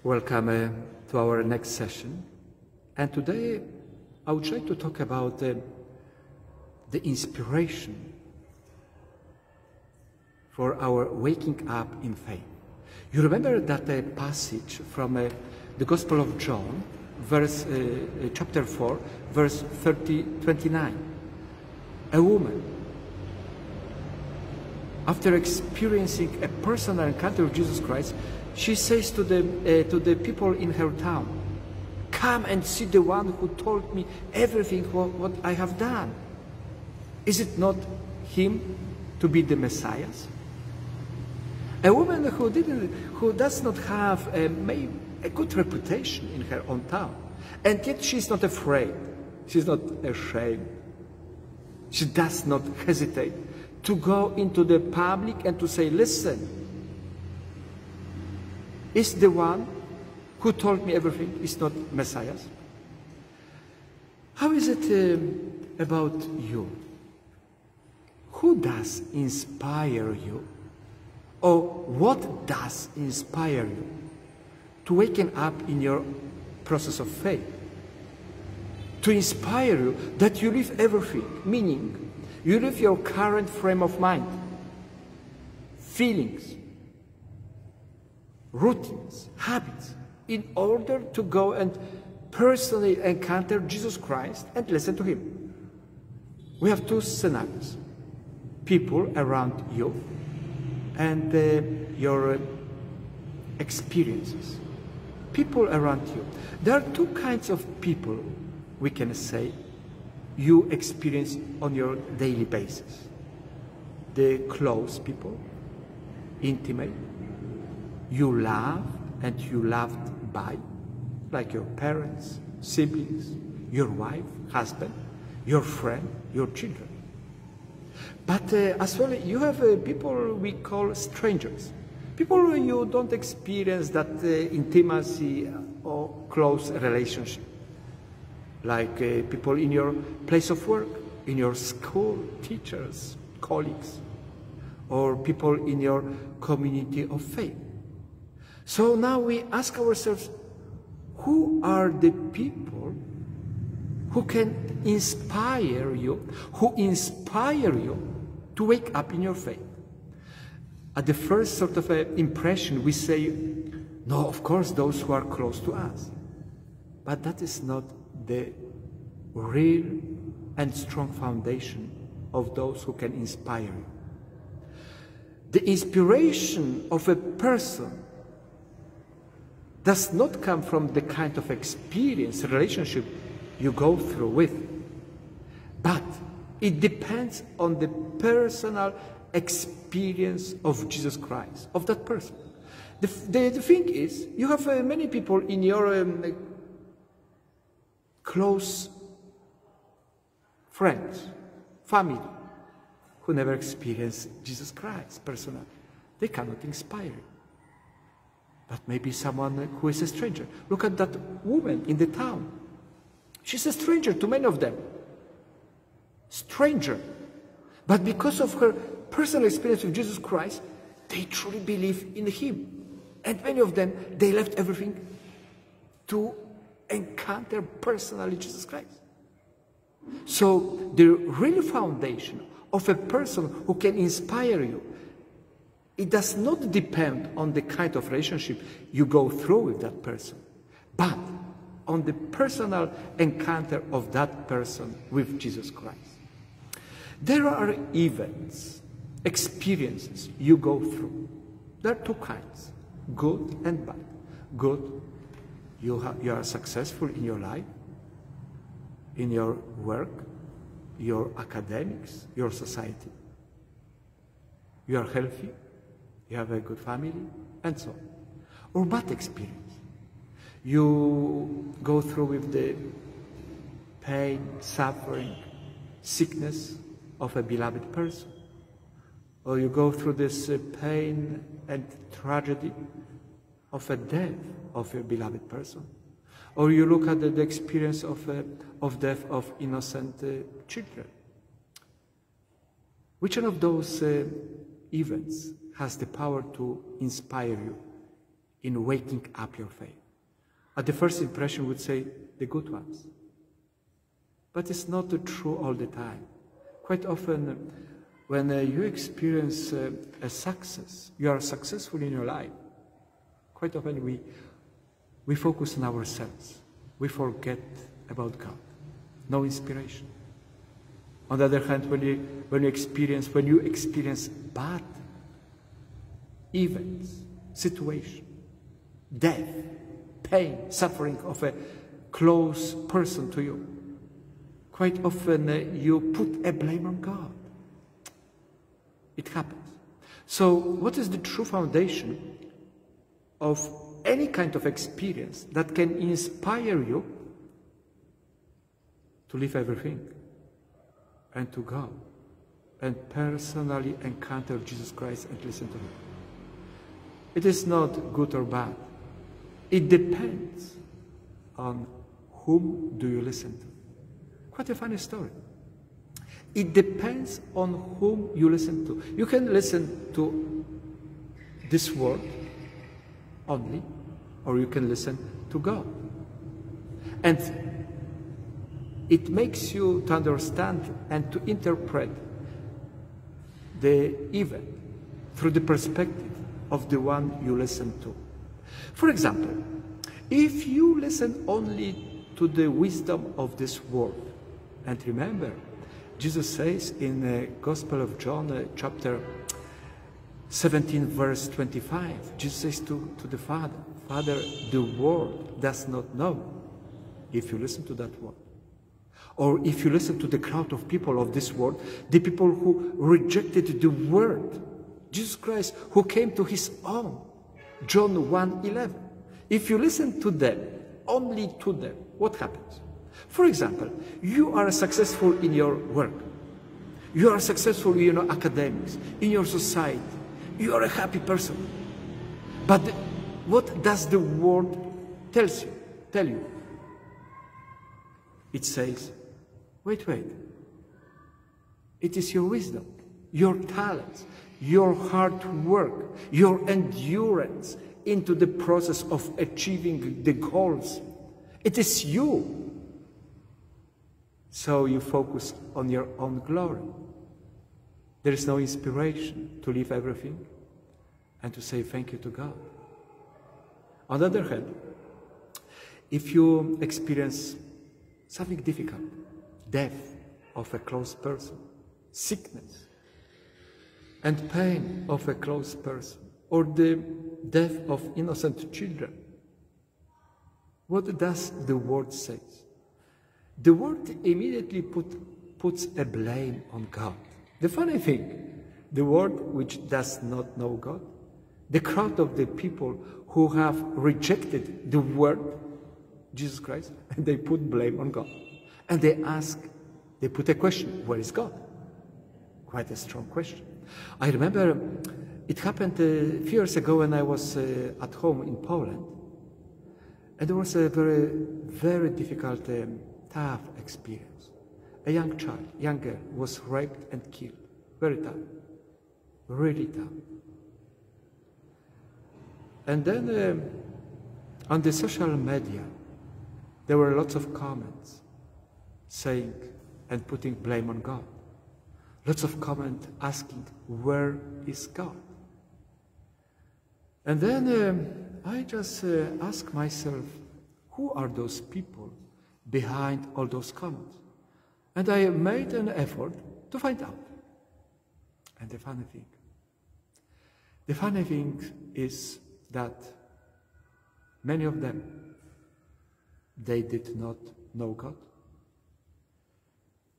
Welcome to our next session. And today I would like to talk about the inspiration for our waking up in faith. You remember that passage from the Gospel of John, chapter 4, verse 29. A woman, after experiencing a personal encounter with Jesus Christ, she says to the people in her town, "Come and see the one who told me everything what I have done. Is it not him to be the Messiah?" A woman who does not have a good reputation in her own town, and yet she's not afraid, she's not ashamed, she does not hesitate to go into the public and to say, "Listen, is the one who told me everything is not Messiah?" How is it about you? Who does inspire you? Or what does inspire you to waken up in your process of faith? To inspire you that you leave everything, meaning you leave your current frame of mind, feelings, routines, habits, in order to go and personally encounter Jesus Christ and listen to him. We have two scenarios: people around you and your experiences. People around you. There are two kinds of people, we can say, you experience on your daily basis. The close people, intimate, you love and you loved by, like your parents, siblings, your wife, husband, your friend, your children. But as well, you have people we call strangers. People you don't experience that intimacy or close relationship. Like people in your place of work, in your school, teachers, colleagues, or people in your community of faith. So now we ask ourselves, who are the people who can inspire you, to wake up in your faith? At the first sort of impression, we say, no, of course, those who are close to us. But that is not the real and strong foundation of those who can inspire you. The inspiration of a person does not come from the kind of experience, relationship you go through with, but it depends on the personal experience of Jesus Christ, of that person. The thing is, you have many people in your close friends, family, who never experienced Jesus Christ personally. They cannot inspire you. But maybe someone who is a stranger. Look at that woman in the town. She's a stranger to many of them. Stranger. But because of her personal experience with Jesus Christ, they truly believe in him. And many of them, they left everything to encounter personally Jesus Christ. So the real foundation of a person who can inspire you, it does not depend on the kind of relationship you go through with that person, but on the personal encounter of that person with Jesus Christ. There are events, experiences you go through. There are two kinds, good and bad. Good, you are successful in your life, in your work, your academics, your society. You are healthy, you have a good family, and so on. Or bad experience. You go through with the pain, suffering, sickness of a beloved person. Or you go through this pain and tragedy of a death of a beloved person. Or you look at the experience of death of innocent children. Which one of those events has the power to inspire you in waking up your faith. At the first impression, would say the good ones. But it's not true all the time. Quite often, when you experience a success, you are successful in your life, quite often we focus on ourselves. We forget about God. No inspiration. On the other hand, when you experience bad events, situation, death, pain, suffering of a close person to you, quite often you put a blame on God. It happens. So what is the true foundation of any kind of experience that can inspire you to leave everything and to go and personally encounter Jesus Christ and listen to Him? It is not good or bad. It depends on whom do you listen to. Quite a funny story. It depends on whom you listen to. You can listen to this world only, or you can listen to God. And it makes you to understand and to interpret the event through the perspective of the one you listen to. For example, if you listen only to the wisdom of this world, and remember, Jesus says in the Gospel of John, chapter 17, verse 25, Jesus says to the Father, Father, the world does not know. If you listen to that word, or if you listen to the crowd of people of this world, the people who rejected the word, Jesus Christ, who came to His own, John 1:11. If you listen to them, only to them, what happens? For example, you are successful in your work. You are successful in your academics, in your society. You are a happy person. But what does the world tell you? It says, wait. It is your wisdom, your talents, your hard work, your endurance into the process of achieving the goals. It is you. So you focus on your own glory. There is no inspiration to leave everything and to say thank you to God. On the other hand, if you experience something difficult, death of a close person, sickness, and pain of a close person, or the death of innocent children, what does the word say? The word immediately puts a blame on God. The funny thing, the world which does not know God, the crowd of the people who have rejected the word, Jesus Christ, and they put blame on God. And they put a question, where is God? Quite a strong question. I remember it happened a few years ago when I was at home in Poland. And there was a very, very difficult, tough experience. A young girl, was raped and killed. Very tough. Really tough. And then on the social media, there were lots of comments saying and putting blame on God. Lots of comments asking, where is God? And then I just ask myself, who are those people behind all those comments? And I made an effort to find out. And the funny thing is that many of them, they did not know God.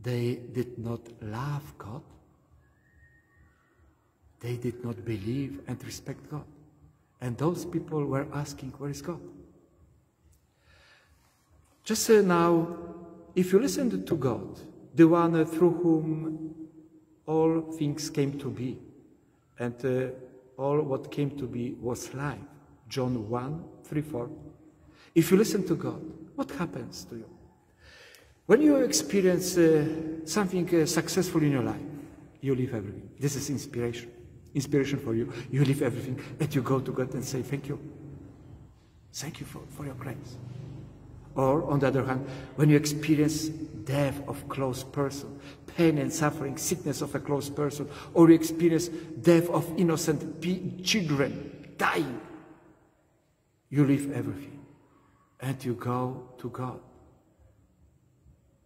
They did not love God. They did not believe and respect God. And those people were asking, where is God? Just now, if you listen to God, the one through whom all things came to be, and all what came to be was life, John 1:3-4. If you listen to God, what happens to you? When you experience something successful in your life, you leave everything. This is inspiration. Inspiration for you. You leave everything and you go to God and say, thank you. Thank you for your grace. Or, on the other hand, when you experience death of close person, pain and suffering, sickness of a close person, or you experience death of innocent children dying, you leave everything and you go to God.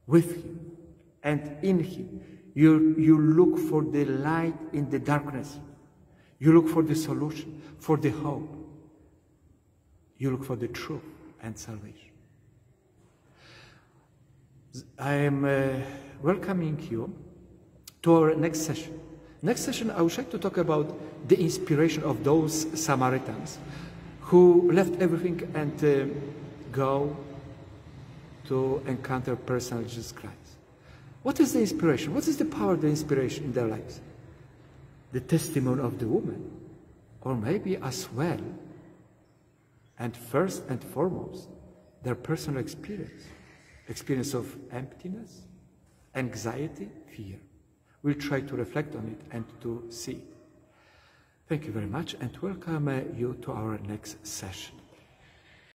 With Him and in Him, you look for the light in the darkness. You look for the solution, for the hope. You look for the truth and salvation. I am welcoming you to our next session. Next session, I would like to talk about the inspiration of those Samaritans who left everything and go to encounter personal Jesus Christ. What is the inspiration? What is the power of the inspiration in their lives? The testimony of the woman, or maybe as well, and first and foremost, their personal experience of emptiness, anxiety, fear. We'll try to reflect on it and to see it. Thank you very much and welcome you to our next session.